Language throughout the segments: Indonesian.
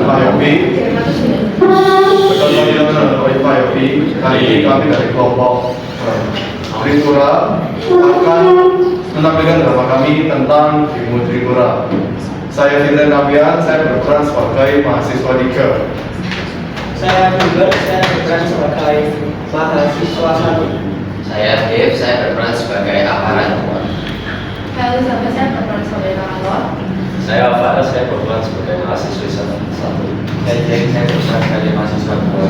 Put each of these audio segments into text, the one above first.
Pak Yopi. Betul Pak Yopi. Kali ini kami dari kelompok Tripura akan menampilkan drama kami tentang Ibu Tripura. Saya Vincent Nabian, saya berperan sebagai mahasiswa Diga. Saya berperan sebagai mahasiswa satu. Saya Dev, saya berperan sebagai aparat. Halo, saya berperan sebagai kawan. Saya Farah, saya berperan sebagai mahasiswa satu. Saya Jack, saya berperan sebagai mahasiswa dua.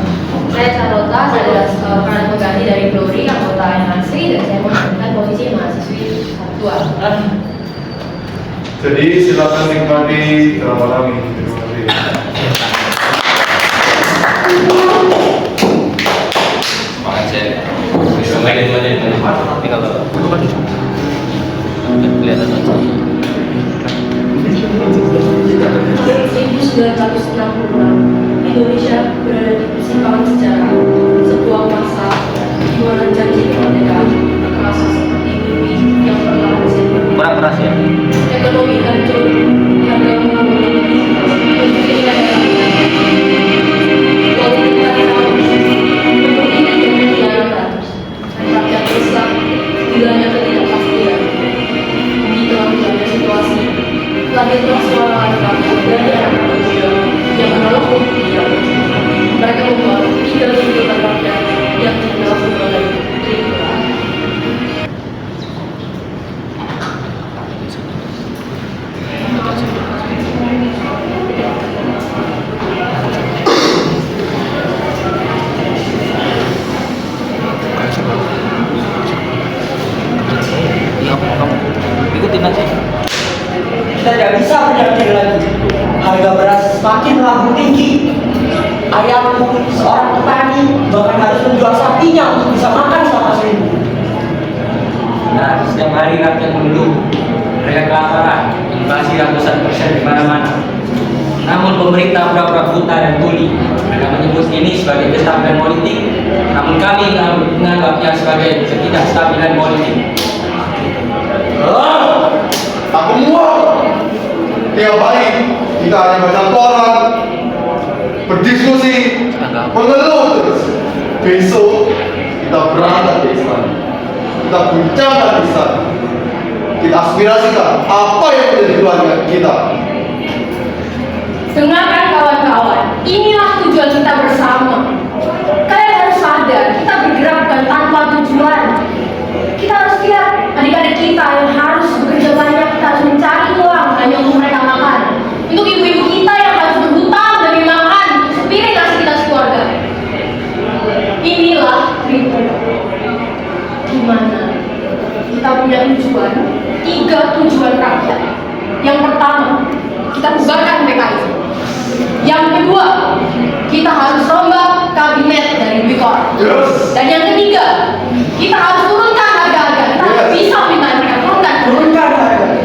Saya Carlota, saya adalah peran pengganti dari Glory, anggota animasi, dan saya menggantikan posisi mahasiswi dua. Jadi silakan nikmati drama kami. Terima kasih. Semangat saya. Menit. Tinggal kelihatan aja. 1966, Indonesia berada di persimpangan sejarah, sebuah masa di mana janji kemerdekaan terasa seperti mimpi yang perlahan sirna. Kurang keras ya. Ekonomi hancur, harga mengalami politik kacau, penduduk dan pengkhianatan, rakyat resah, hilangnya ketidakpastian. Di tengah-tengahnya situasi, lahirlah suara rakyat dari anak muda yang menolak kemudian. Mereka membuat 3 tuntutan rakyat yang dikenal sebagai Tripura. Ikutin aja. Kita tidak bisa berdamping lagi. Harga beras semakin melambung tinggi. Ayahku, seorang petani, bahkan harus menjual sapinya untuk bisa makan selama seminggu. Nah, setiap hari rakyat mengeluh, mereka kelaparan, inflasi ratusan persen di mana-mana. Namun pemerintah pura-pura buta dan tuli. Mereka menyebut ini sebagai kestabilan politik, namun kami menganggapnya sebagai ketidakstabilan politik. Aku muak. Tiap hari kita hanya baca koran, berdiskusi, mengeluh terus. Besok kita berangkat ke istana. Kita bincangkan di sana. Kita aspirasikan apa yang menjadi keluarga kita. Dengarkan kawan-kawan, inilah tujuan kita bersama. Kalian harus sadar, kita bergerak bukan tanpa tujuan. Kita harus lihat adik-adik kita yang harus bekerja banyak, kita harus mencari uang hanya untuk mereka makan. Untuk ibu-ibu kita yang harus berhutang demi makan sepiring nasi kita sekeluarga. Inilah Tripura. Gimana? Kita punya tujuan, 3 tujuan rakyat. Yang pertama, kita bubarkan PKI. Yang kedua, kita harus rombak kabinet dari Wikor. Yes. Dan yang ketiga, kita harus turunkan harga-harga. Kita harus bisa minta mereka turunkan harga.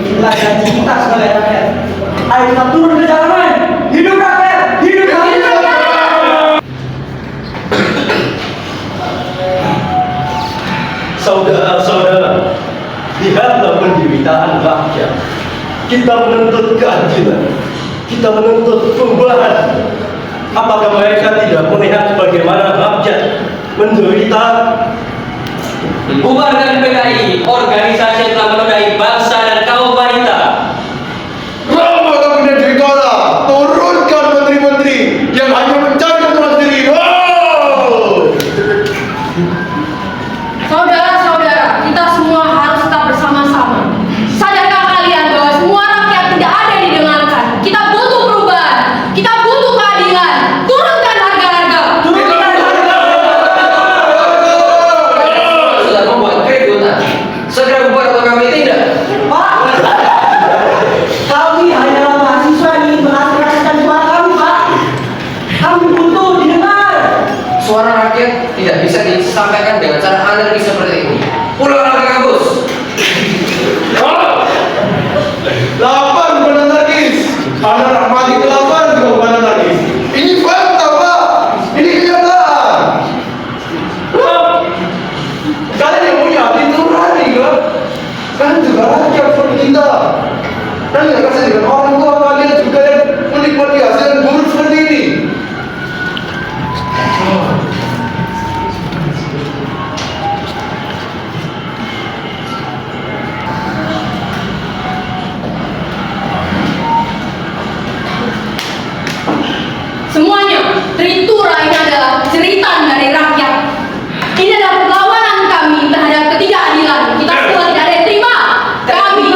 Inilah janji kita sebagai rakyat. Ayo kita turun ke jalanan. Hidup rakyat, hidup rakyat. Saudara-saudara, lihatlah penderitaan rakyat. Kita menuntut keadilan, kita menuntut perubahan. Apakah mereka tidak melihat bagaimana rakyat menderita? Bubarkan PKI, organisasi yang telah menodai bangsa dan kaum wanita. Rombak kabinet Trikora, turunkan menteri-menteri yang hanya mencari keuntungan sendiri. Wow! Saudara-saudara, kita semua harus tetap bersama-sama. Sadarkah kalian bahwa semua rakyat tidak ada yang didengarkan? Kita butuh perubahan, kita butuh keadilan. Turunkan harga-harga. Sudah membuat keributan. Segera bubar atau kami tidak. Pak, kami hanyalah mahasiswa yang ingin mengaspirasikan suara kami, Pak. Kami butuh didengar. Suara rakyat tidak bisa disampaikan dengan cara anarkis seperti ini. Pulanglah ke kampus. Lapar bukan anarkis. Anak mati kelaparan juga bukan anarkis. Ini fakta, Pak. Ini kenyataan. Kalian yang punya hati nurani, kan? Kalian juga rakyat seperti kita. Dan nggak kasih dengan orang tua kalian juga yang menikmati hasil yang buruk seperti ini. Semuanya, Tritura ini adalah cerita dari rakyat. Ini adalah perlawanan kami terhadap ketidakadilan. Kita semua tidak ada yang terima. Kami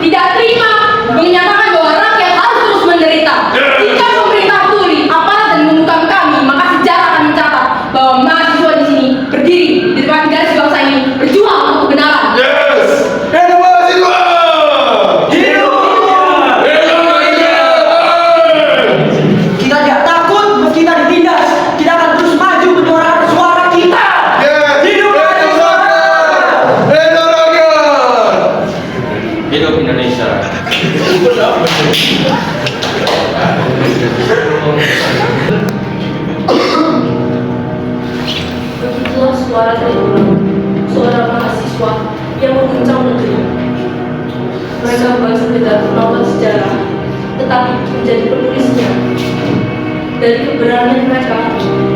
tidak terima menyatakan bahwa rakyat harus terus menderita. Jika pemerintah tuli aparat dan membungkam kami, maka sejarah akan mencatat bahwa mahasiswa di sini berdiri di depan garis bangsa ini berjuang untuk kebenaran. Yes! Hidup mahasiswa! Kita tidak takut meski kita ditindas. Kita akan terus maju menyuarakan suara kita. Yes! Hidup mahasiswa! Hidup rakyat! Hidup Indonesia. Begitulah suara dari orang, suara mahasiswa yang mengguncang negeri. Mereka bukan sekedar penonton sejarah, tetapi menjadi penulisnya. Dari keberanian mereka,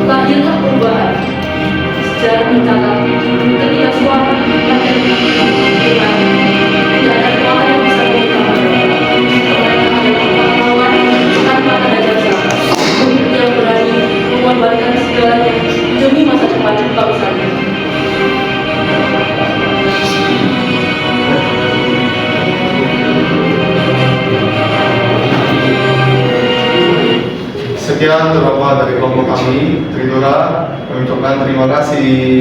lahirlah perubahan. Sejarah mencatat ketika suara rakyat tidak ada suara yang bisa mengungkapkan. Mereka adalah pahlawan tanpa tanda jasa, pemimpin yang berani mengorbankan segalanya demi masa depan bangsanya. Sekian beberapa dari kelompok kami, Tritura, kami ucapkan terima kasih.